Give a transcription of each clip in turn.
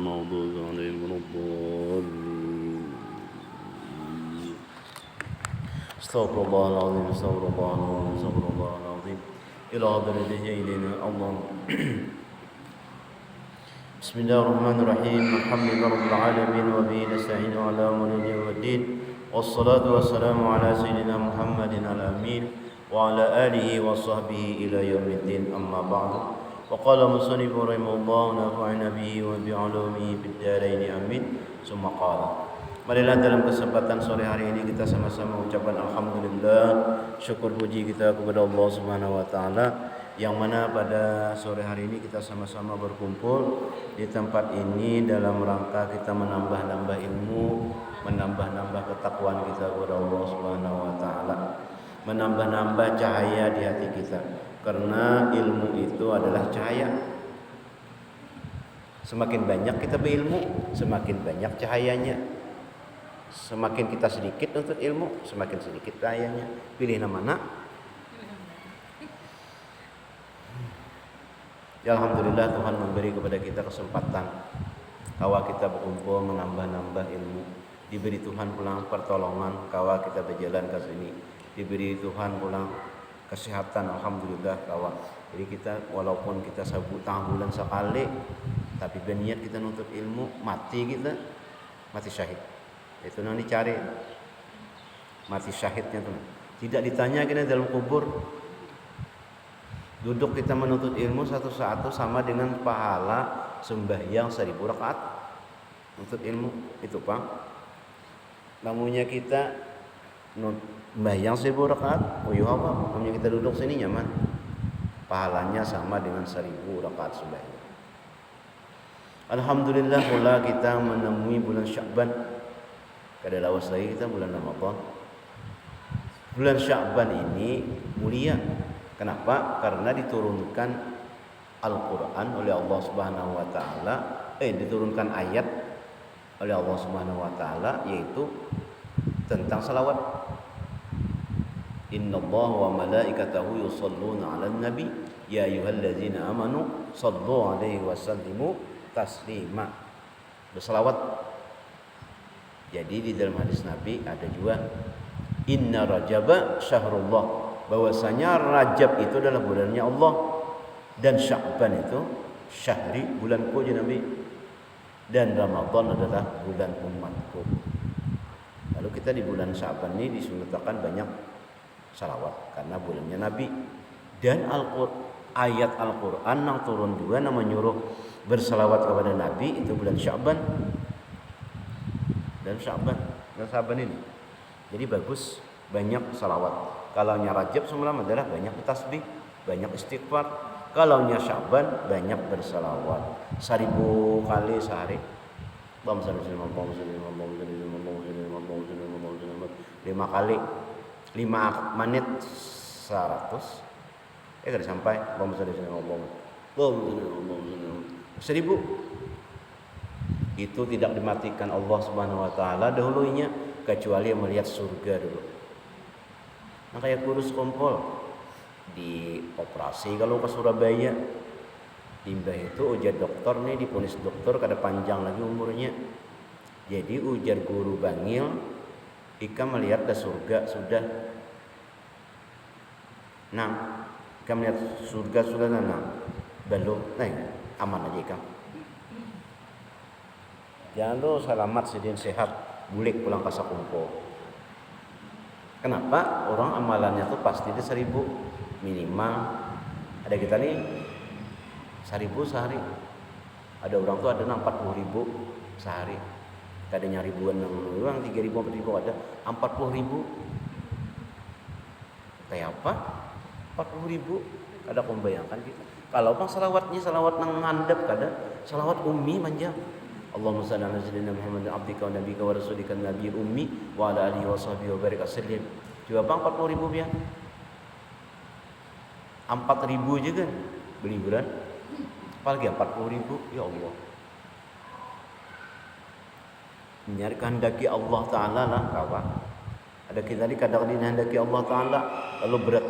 المغضوب عليهم ولا الضالين. استغفر الله العظيم استغفر الله العظيم استغفر الله العظيم. إلى درجة إلينا الله. بسم الله الرحمن الرحيم. الحمد لله رب العالمين وبه نستعين على أمور الدين والدين والصلاة والسلام على سيدنا محمد الأمين وعلى آله وصحبه إلى يوم الدين. أما بعد. وقال مصنف رحمه الله ونفعنا به وبعلومه في الدارين آمين. ثم قال. Marilah dalam kesempatan sore hari ini kita sama-sama ucapkan alhamdulillah, syukur puji kita kepada Allah Subhanahu wa taala yang mana pada sore hari ini kita sama-sama berkumpul di tempat ini dalam rangka kita menambah-nambah ilmu, menambah-nambah ketakwaan kita kepada Allah Subhanahu wa taala, menambah-nambah cahaya di hati kita. Karena ilmu itu adalah cahaya. Semakin banyak kita berilmu, semakin banyak cahayanya. Semakin kita sedikit untuk ilmu, semakin sedikit cahayanya. Pilih yang mana? Ya Alhamdulillah, Tuhan memberi kepada kita kesempatan kawa kita berkumpul menambah-nambah ilmu. Diberi Tuhan pulang pertolongan kawa kita berjalan ke sini. Diberi Tuhan pulang kesehatan, alhamdulillah kawa. Jadi kita walaupun kita sabut bulan sekali, tapi berniat kita nuntut ilmu, mati syahid. Itu nanti dicari mati syahidnya tuh. Tidak ditanya kita dalam kubur. Duduk kita menuntut ilmu satu-satu sama dengan pahala sembahyang 1000 rakaat. Nuntut ilmu itu, Pak. Namunnya kita sembahyang 1000 rakaat, oh iya apa? Namunnya kita duduk sini nyaman. Pahalanya sama dengan 1000 rakaat sembahyang. Alhamdulillah pula kita menemui bulan Sya'ban. Kada lawas lagi kita bulan Ramadan. Bulan Sya'ban ini mulia. Kenapa? Karena diturunkan Al-Quran oleh Allah Subhanahu wa taala, diturunkan ayat oleh Allah Subhanahu wa taala yaitu tentang salawat. Innallaha wa malaikatahu yusholluna 'alan nabi ya ayyuhallazina amanu shallu 'alaihi wa sallimu taslima. Bersalawat. Jadi di dalam hadis Nabi ada juga Inna Rajaba syahrullah, bahwasanya Rajab itu adalah bulannya Allah dan Sya'ban itu syahri, bulanku ya Nabi, dan Ramadan adalah bulan umatku. Lalu kita di bulan Sya'ban ini disunahkan banyak salawat karena bulannya Nabi. Dan ayat Al-Quran yang turun juga yang menyuruh bersalawat kepada Nabi itu bulan Sya'ban dan Sya'ban ini. Jadi bagus banyak salawat. Kalaunya Rajab semalam adalah banyak bertasbih, banyak istighfar. Kalaunya Sya'ban banyak bersalawat 1000 kali sehari. 5 kali 5 menit 100. Kada sampai 1000. Itu tidak dimatikan Allah Subhanahu wa taala dahulunya kecuali melihat surga dulu. Nah kayak kurus kompol di operasi kalau ke Surabaya, timbah itu ujar dokter nih, diponis dokter kada panjang lagi umurnya. Jadi ujar guru bangil, Ika melihat dah surga sudah. Nah, Ika melihat surga sudah belum. Nah, aman aja Ika. Jangan lu selamat sedih sehat, bulik pulang ke sakumpul. Kenapa? Orang amalannya tuh pasti di 1000 minimal. Ada kita nih 1000 sehari. Ada orang tuh ada 40.000 sehari. Kadang ribuan orang 3.000 4.000 ada 40.000. Kayak apa? 40.000. Ada membayangkan kita. Kalau bang salawatnya salawat nang ngandap kada, salawat ummi manja. Allahumma salli ala sayyidina Muhammad abdika wa nabiyika wa rasulika nabiyil ummi wa ala alihi wa sahbihi wa barik wasallim. Coba bang 40.000 biar. 4.000 aja kan beli bulan. Apalagi 40.000, ya Allah. Mencari kehendaki Allah Ta'ala lah kawan. Ada kita di kadang kehendaki Allah Ta'ala lalu berat.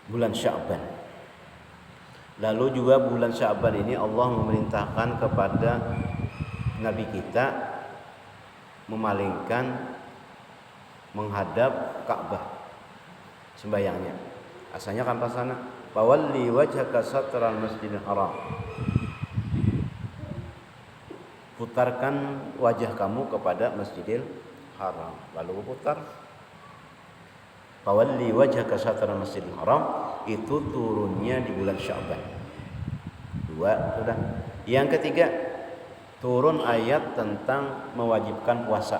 Bulan Sya'ban. Lalu juga bulan Sya'ban ini Allah memerintahkan kepada Nabi kita memalingkan menghadap Ka'bah sembayangnya. Asalnya kan pas sana, "Fawalli wajhaka satral masjidil haram." Putarkan wajah kamu kepada Masjidil Haram. Lalu putar. "Fawalli wajhaka satral masjidil haram" itu turunnya di bulan Sya'ban. 2 sudah. Yang ketiga, turun ayat tentang mewajibkan puasa.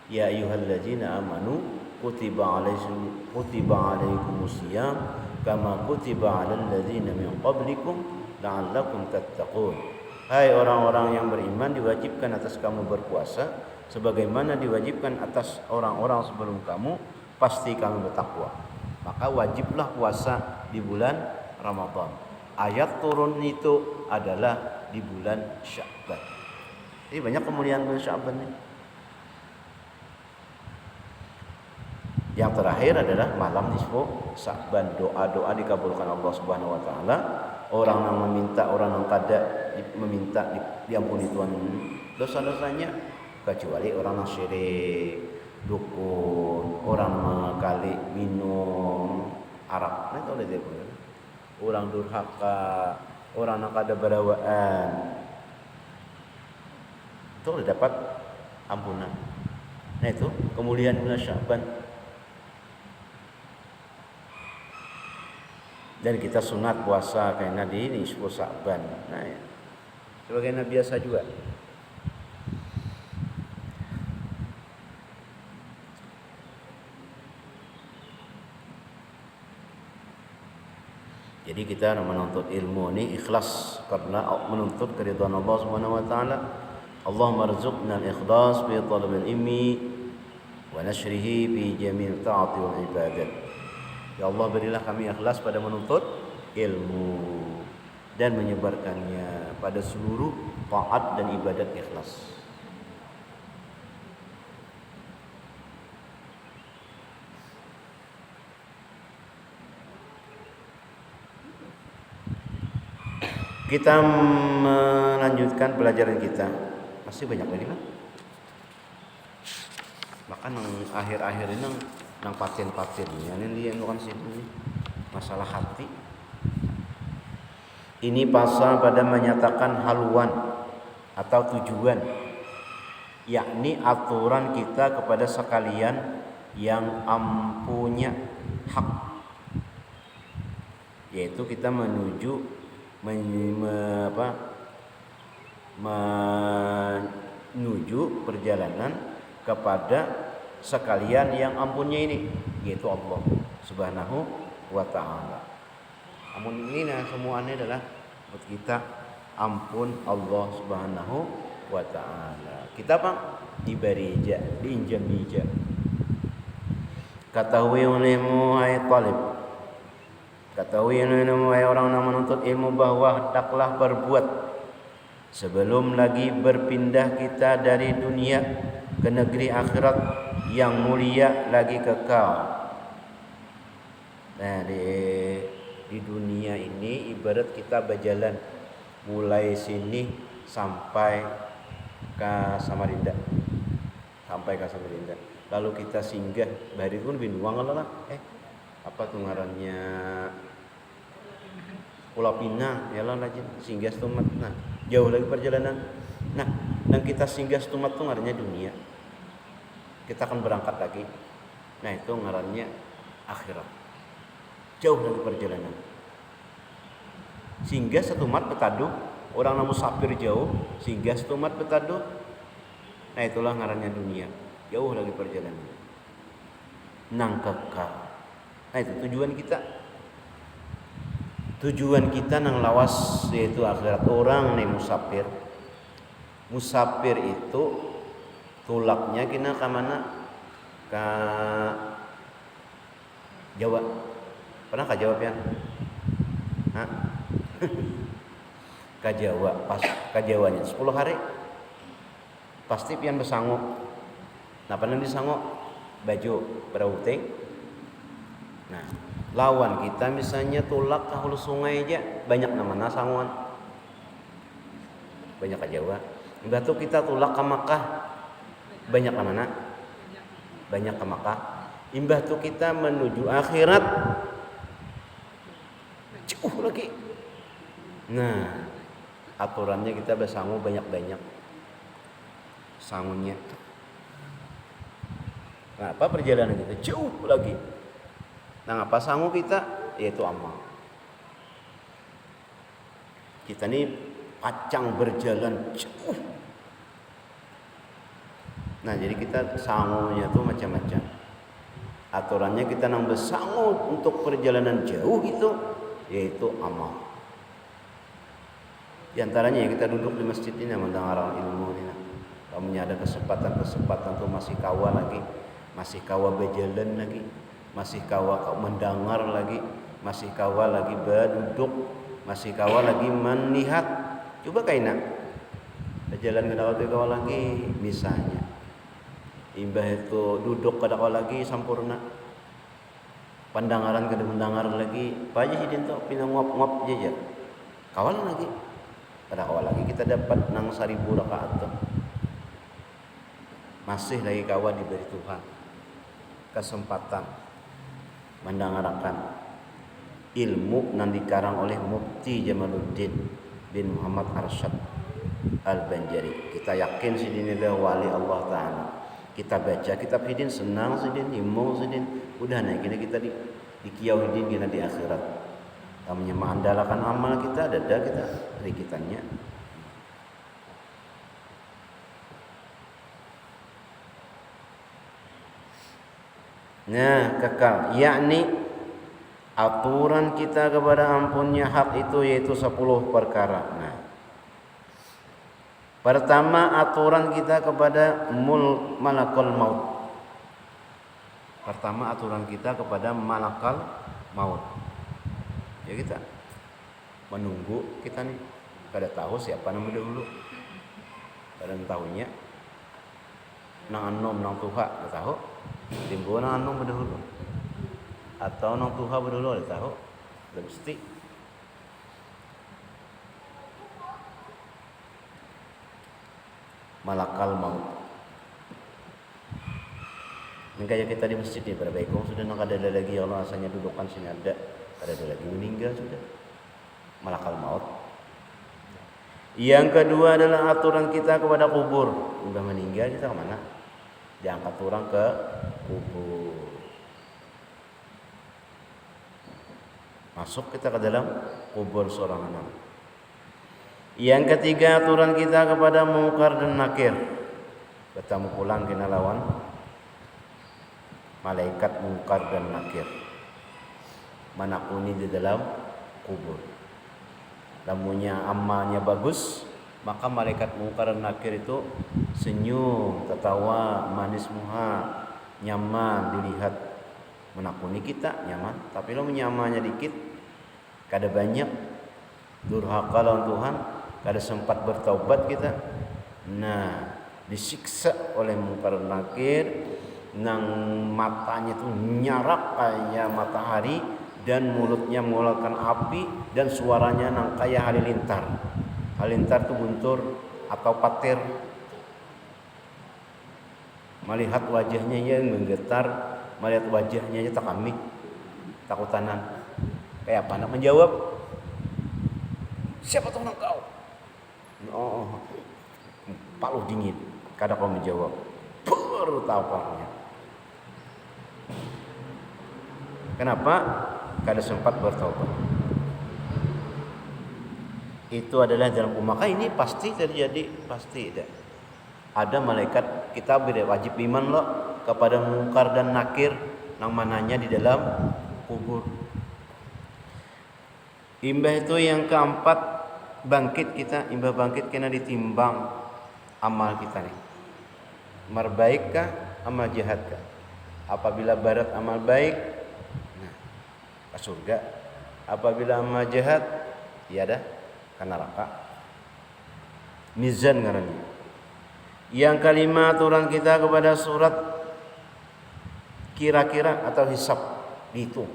Ya ayyuhallazina amanu kutiba alaikumusiyam kama kutiba alal ladzina min qablikum la'allakum tattaqun. Hai orang-orang yang beriman, diwajibkan atas kamu berpuasa sebagaimana diwajibkan atas orang-orang sebelum kamu, pasti kamu bertakwa. Maka wajiblah puasa di bulan Ramadan. Ayat turun itu adalah di bulan Sya'ban. Jadi banyak kemuliaan bulan Sya'ban ini. Yang terakhir adalah malam nisfu Sya'ban. Doa-doa dikabulkan Allah Subhanahu wa taala. Orang yang meminta, orang yang kada meminta diampuni Tuhan dosa-dosanya, kecuali orang yang syirik, dukun, orang mengkali minum arak. Nah itu oleh dia. Orang durhaka, orang yang kada berawaan, itu udah dapat ampunan. Nah itu kemuliaan bulan Sya'ban. Dan kita sunat puasa karena di nisfu Sya'ban. Nah ya, sebagaimana biasa juga. Jadi kita menuntut ilmu ini ikhlas karena menuntut keridhaan Allah Subhanahu wa taala. Allahumma rzuqna al-ikhlas fi talab al-ilmi wa nashrihi fi jami' ta'ati wal ibadat. Ya Allah, berilah kami ikhlas pada menuntut ilmu dan menyebarkannya pada seluruh taat dan ibadat ikhlas. Kita melanjutkan pelajaran kita. Masih banyak lagi kan? Bahkan yang akhir-akhir ini nang paten-patennya ini yang kan sini masalah hati. Ini pasal pada menyatakan haluan atau tujuan, yakni aturan kita kepada sekalian yang ampunya hak, yaitu kita menuju menuju perjalanan kepada sekalian yang ampunnya ini, yaitu Allah Subhanahu wa taala. Ampun ini semuanya adalah buat kita, ampun Allah Subhanahu wa taala. Kita apa? Dibarija, diinjam-injam. Ketahui olehmu hai talib, ketahui olehmu hai orang yang menuntut ilmu, bahwa hendaklah berbuat sebelum lagi berpindah kita dari dunia ke negeri akhirat yang mulia lagi kekal. Nah, di dunia ini ibarat kita berjalan mulai sini sampai ke Samarinda. Lalu kita singgah bari pun binuang lah. Apa tuh ngarannya? Pulau Pinang, ya lah lagi singgah setumat. Nah, jauh lagi perjalanan. Nah, dan kita singgah setumat tuh ngarannya dunia. Kita akan berangkat lagi. Nah, itu ngarannya akhirat. Jauh lagi perjalanan. Singgah setumat betadu, orang namu musafir jauh, singgah setumat betadu. Nah, itulah ngarannya dunia. Jauh lagi perjalanan. Nang kekal. Nah, itu tujuan kita. Tujuan kita nang lawas yaitu akhirat. Orang nih musafir. Musafir itu tulaknya kena ke mana? Ke Jawa. Pernah ke Jawa pian? Hah? Ke Jawa, pas ke Jawanya 10 hari. Pasti pian besangu. Nah, pernah disangu baju berauting. Nah, Lawan kita misalnya tulak ke hulu sungai aja banyak namanya sanguan. Banyak ke Jawa. Imbah tu kita tulak ke Makkah banyak ke mana? Banyak ke Makkah. Imbah tu kita menuju akhirat jauh lagi. Nah, aturannya kita bersangu banyak-banyak sangunya. Nah, apa perjalanan kita jauh lagi. Nah, apa sangu kita? Yaitu amal. Kita ini pacang berjalan jauh. Nah, jadi kita sangunya tuh macam-macam. Aturannya kita nang bersangu untuk perjalanan jauh itu yaitu amal. Di antaranya kita duduk di masjid ini mendengar ilmu ini. Kalau ada kesempatan tuh masih kawa lagi, masih kawa berjalan lagi, masih kawa mendengar lagi, masih kawa lagi berduduk, masih kawa lagi melihat. Coba kaina berjalan ke kawa lagi misalnya. Imbah itu duduk ke kawa lagi sampurna. Pandangaran kada mendengar lagi, apa aja sih dinto pina ngop-ngop aja. Kawal lagi. Pada kawal lagi kita dapat nang 1000 rakaat tuh. Masih lagi kawan diberi Tuhan kesempatan mendengarkan ilmu yang dikarang oleh Mufti Jamaluddin bin Muhammad Arsyad Al-Banjari. Kita yakin si dini wali Allah Ta'ala. Kita baca kitab hidin senang sidin, imong sidin, udah naik ini kita di kiau hidin kita di akhirat. Namanya mengandalkan amal kita, dada kita, rikitannya. Nah, kekal, yakni aturan kita kepada ampunnya hak itu yaitu 10 perkara. Nah, pertama aturan kita kepada malakul maut. Pertama aturan kita kepada malakal maut. Ya kita menunggu kita nih kada tahu siapa nama dahulu. Kada tahunya nang anom nang tuha kada tahu. Timbul nang anom dahulu. Atau nang tuha dahulu kada tahu. Dan mesti malakal maut. Makanya kita di masjid ni pada baikong sudah nak ada lagi ya Allah asalnya dudukan sini ada lagi meninggal sudah malakal maut. Yang kedua adalah aturan kita kepada kubur. Udah meninggal kita ke mana? Diangkat orang ke kubur. Masuk kita ke dalam kubur seorang anak. Yang ketiga aturan kita kepada mungkar dan nakir. Bertemu pulang kena lawan malaikat mungkar dan nakir. Manakuni di dalam kubur. Lamunnya amalnya bagus, maka malaikat mungkar dan nakir itu senyum, tertawa, manis muha, nyaman dilihat. Menakuni kita nyaman, tapi lamunnya amalnya dikit, kada banyak, durhaka lawan Tuhan, kada sempat bertaubat kita. Nah, disiksa oleh mungkar dan nakir, nang matanya itu nyarak kayak matahari dan mulutnya mengeluarkan api dan suaranya nang kayak halilintar. Halilintar itu guntur atau patir. Melihat wajahnya yang menggetar, melihat wajahnya tak kami takutanan. Kayak apa nak menjawab? Siapa tuh nang kau? Oh, paluh dingin. Kada kau menjawab. Bertapaknya. Kenapa? Kada sempat bertobat. Itu adalah dalam maka ini pasti terjadi, pasti ada. Ada malaikat kita wajib iman loh kepada mungkar dan nakir nang mananya di dalam kubur. Imbah itu yang keempat bangkit kita, imbah bangkit kena ditimbang amal kita nih. Marbaikkah amal jahatkah? Apabila barat amal baik, nah, ke surga. Apabila amal jahat, ya dah ke neraka. Mizan ngarannya. Yang kelima aturan kita kepada surat kira-kira atau hisab dihitung.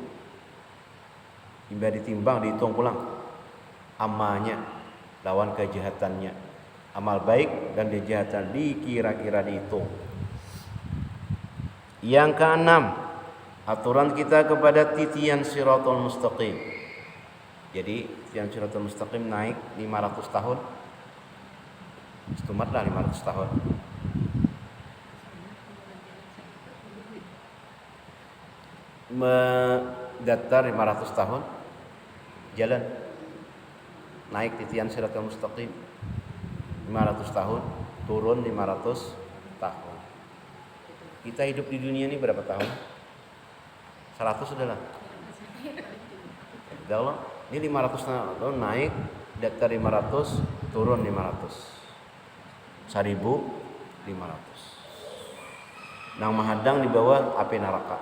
Imbah ditimbang, dihitung pulang amalnya lawan kejahatannya. Amal baik dan kejahatan dikira-kira dihitung. Yang keenam, aturan kita kepada titian Shiratal Mustaqim. Jadi titian Shiratal Mustaqim naik 500 tahun. Setumat lah 500 tahun. Datar 500 tahun, jalan naik titian Shiratal Mustaqim 500 tahun, turun 500 tahun. Kita hidup di dunia ini berapa tahun? 100 sudah lah. Kalau ini 500 tahun naik, datar 500, turun 500. 1500. Nang menghadang di bawah api neraka.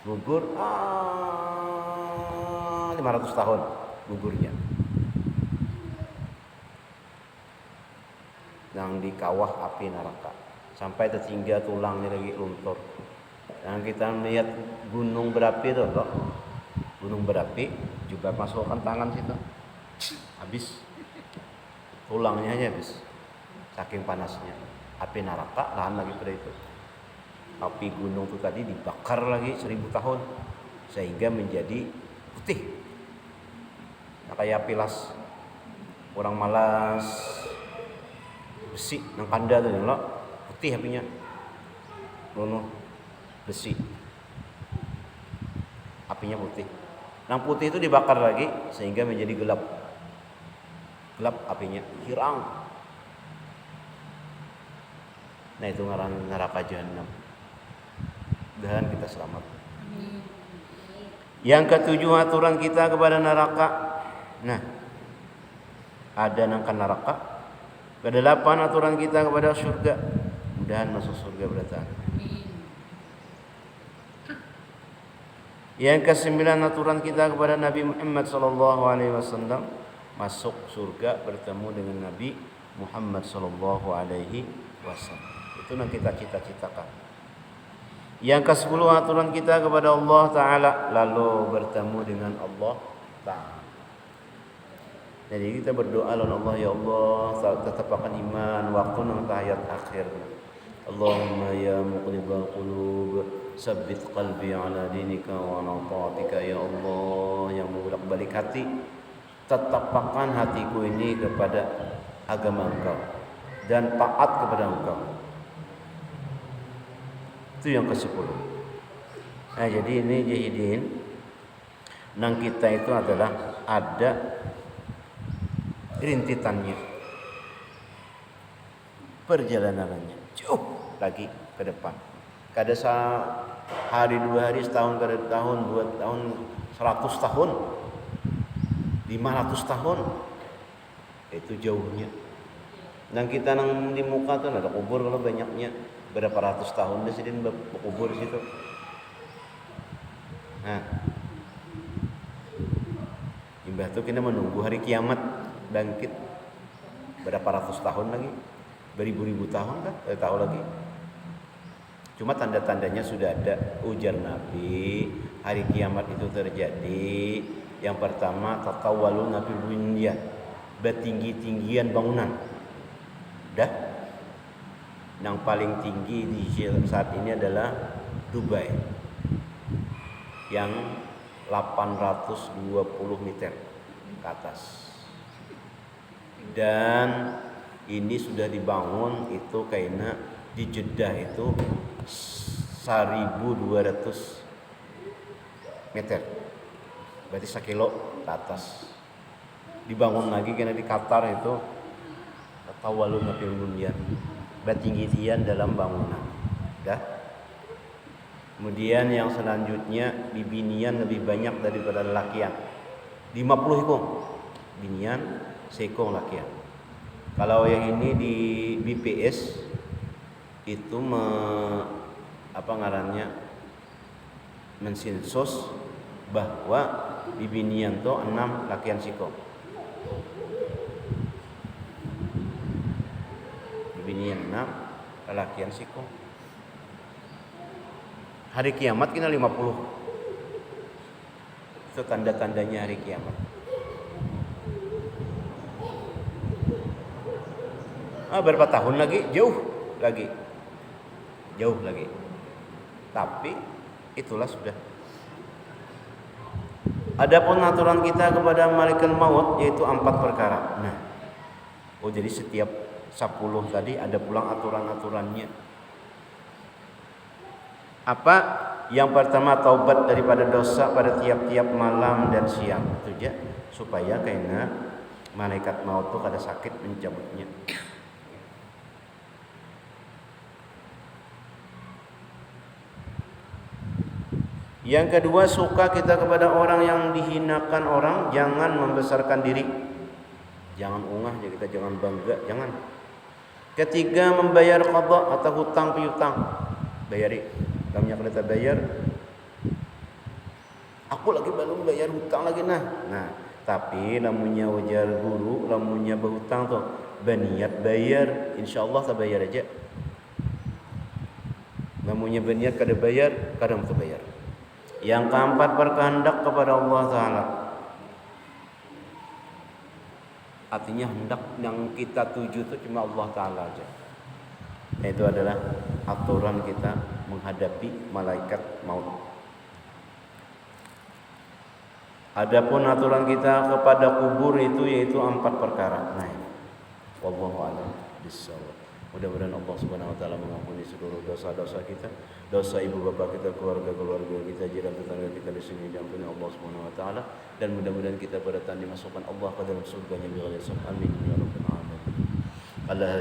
Gugur 500 tahun gugurnya. Nang di kawah api neraka sampai tertinggal tulangnya lagi luntur. Yang kita melihat gunung berapi itu loh. Gunung berapi juga masukkan tangan situ. Habis. Tulangnya aja habis. Saking panasnya. Api neraka lahan lagi pada itu. Api gunung itu tadi dibakar lagi 1000 tahun sehingga menjadi putih. Nah, kayak pilas orang malas besi nang kanda tuh loh, putih apinya. Lono besi. Apinya putih. Nang putih itu dibakar lagi sehingga menjadi gelap. Gelap apinya, hirang. Nah, itu ngaran neraka jahanam. Dan kita selamat. Yang ketujuh, aturan kita kepada neraka. Nah, ada nangkan neraka. Kedelapan, aturan kita kepada surga. Mudahan masuk surga berdatang. Yang kesembilan, aturan kita kepada Nabi Muhammad SAW. Masuk surga bertemu dengan Nabi Muhammad SAW. Itu yang kita cita-citakan. Yang ke-10, aturan kita kepada Allah Ta'ala, lalu bertemu dengan Allah Ta'ala. Jadi kita berdoa lawan Allah, ya Allah, tetapkan iman waktu nang tahiyat akhir. Allahumma ya muqlibal qulub, sabbit qalbi ala dinika wa ala taatika. Ya Allah yang membolak-balik hati, tetapkan hatiku ini kepada agama Engkau dan taat kepada Engkau. Itu yang ke-10. Nah, jadi ini jahidin nang kita itu adalah ada rintitannya, perjalanannya jauh lagi ke depan. Kada sehari, 2 hari, setahun, kada tahun, 2 tahun, 100 tahun, 500 tahun. Itu jauhnya. Dan kita nang di muka tuh ada kubur kalau banyaknya berapa ratus tahun dah sedin berkubur di situ. Nah, imbah tu kita menunggu hari kiamat bangkit berapa ratus tahun lagi, beribu-ribu tahun kan, tidak tahu lagi. Cuma tanda-tandanya sudah ada, ujar Nabi, hari kiamat itu terjadi. Yang pertama, tatawaluna fil bunyan, bertinggi-tinggian bangunan. Dah, yang paling tinggi di saat ini adalah Dubai, yang 820 meter ke atas. Dan ini sudah dibangun itu kayaknya di Jeddah itu 1200 meter, berarti 1 kilo ke atas. Dibangun lagi karena di Qatar itu tawalun fil bunyan, bertinggi-tinggian dalam bangunan. Dah. Kemudian yang selanjutnya di binian lebih banyak daripada lelakian. 50 ekor binian, seekor lakian. Kalau yang ini di BPS itu mensensus bahwa di binian to 6 lakian siko. Di binian 6 lakian siko. Hari kiamat kena 50. Itu tanda-tandanya hari kiamat. Berapa tahun lagi? Jauh lagi. Tapi itulah sudah. Adapun aturan kita kepada malaikat maut yaitu 4 perkara. Jadi setiap 10 tadi ada pulang aturan-aturannya. Apa? Yang pertama taubat daripada dosa pada tiap-tiap malam dan siang. Itu aja supaya karena malaikat maut itu kada sakit mencabutnya. Yang kedua, suka kita kepada orang yang dihinakan orang, jangan membesarkan diri. Jangan ungah, kita jangan bangga, jangan. Ketiga, membayar qada atau hutang piutang. Bayari. Kamu yang kita bayar. Aku lagi belum bayar hutang lagi nah. Tapi lamunnya wajar guru, lamunnya berhutang tuh berniat bayar, insyaallah tak bayar aja. Lamunnya berniat kada bayar, kadang tak bayar. Yang keempat, berkehendak kepada Allah Ta'ala. Artinya hendak yang kita tuju itu cuma Allah Ta'ala aja. Itu adalah aturan kita menghadapi malaikat maut. Adapun aturan kita kepada kubur itu yaitu 4 perkara. Wallahu a'lam bishawab. Mudah-mudahan Allah Subhanahu wa taala mengampuni seluruh dosa-dosa kita, dosa ibu bapa kita, keluarga-keluarga kita, jiran tetangga kita di sini, diampuni Allah Subhanahu wa taala, dan mudah-mudahan kita berdatang dimasukkan Allah ke dalam surganya bi ghairi hisab. Amin ya rabbal alamin.